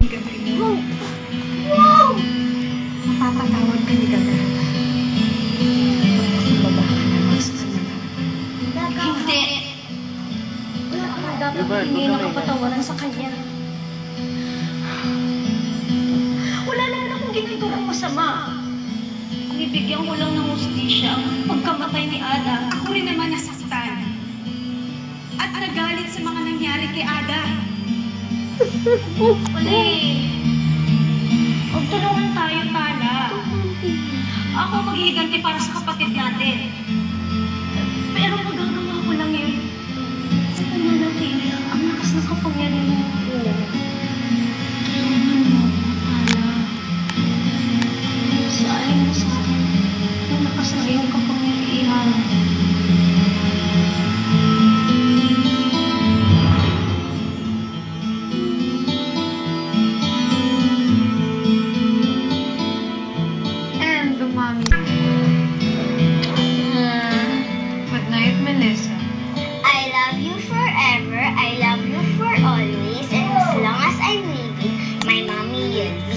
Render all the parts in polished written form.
hiniganti mo. Wow! Mapapatawad ka ni Ganda. Magbaba ka naman sa kanila. Hindi! Wala ka dapat hindi nakapatawaran sa kanya. Wala naman akong ginagawang masama. Bibigyan ko lang ng hustisya ang pagkamatay ni Ada. Ako rin naman nasaktan. At nagalit sa mga nangyari kay Ada. Uli, magtulungan tayo, Tala. Ako maghihiganti para sa kapatid natin. Pero magagawa ko lang yun. Sa kanya natin, ang lakas ng kapangyarihan ko. Tulungan mo, Tala. Saaling mo sa akin ang lakas ng iyong kapangyarihan. Good night, Melissa. I love you forever, I love you for always, and as long as I'm living, my mommy Yelby.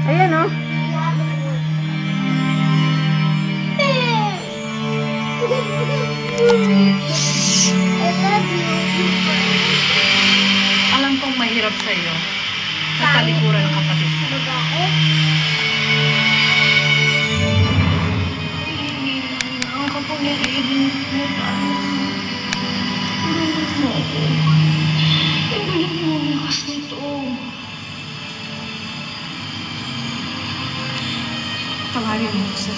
Ayan, oh. I love you. Alam kong mahirap sa'yo. Sa talikuran ng kapatid mo. Bakit? Ang kapangyarihan mo, Tala. Tulungan mo ako. Ibalik mo ang lakas nito. Tawarin mo ko sa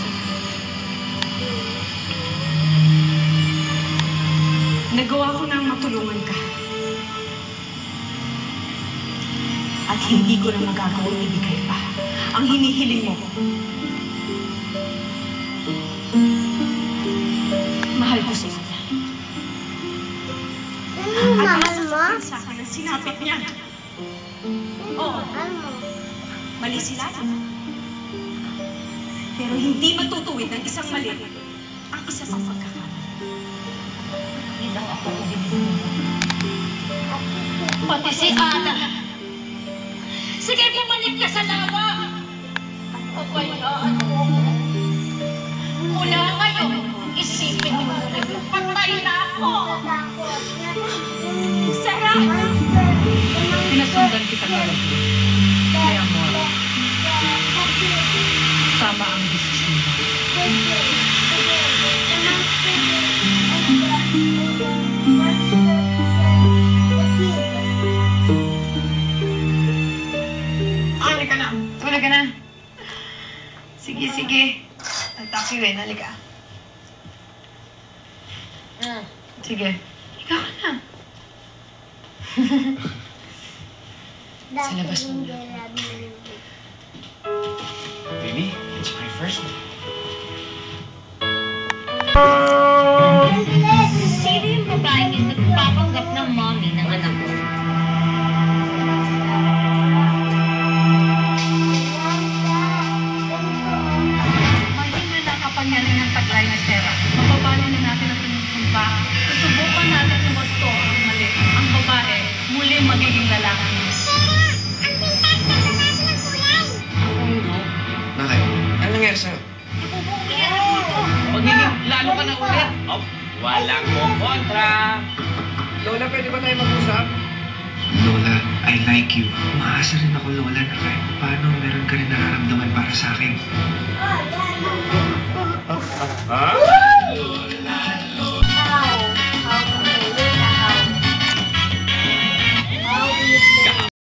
nagawa ko nang matulungan ka. At hindi ko na magagawang ibigay pa ang hinihiling mo. Mahal ko si Ada. Mahal mo? At sa akin ang sinapit niya. Oo, Mahal mo? mali sila. Pero hindi matutuwid ng isang mali ang isa pang pagkakamali. Hindi lang ako ibinigay mo. Pati si Ada. Sige, bumalik ka sa lawa. Pabayaan mo. Mula ngayon, isipin mo ulit. Patay na ako. Sarah! Pinasundan kita kagabi. Kaya mo, tama ang desisyon mo. Tulog ka na. Sige, sige. Nagtaki rin. Halika. Sige. Ikaw ka na. Sa labas mo na. Baby, it's my first one. Sino yung babae yung nagpapanggap ng mommy ng anak ko? Maging na nakapangyari ng taglay na pera. Mababali na natin ang pinupunta. Susubukan natin yung gusto ang mali. Ang babae, muli magiging lalaki. Bakit? Ano nangyari sa'yo? Magiging lalo ka na ulit. Oh, walang kontra. Lola, pwede ba tayo mag-usap? Lola, I like you. Umaasa rin ako, Lola, na kahit paano meron ka rin nararamdaman para sa akin. Ha?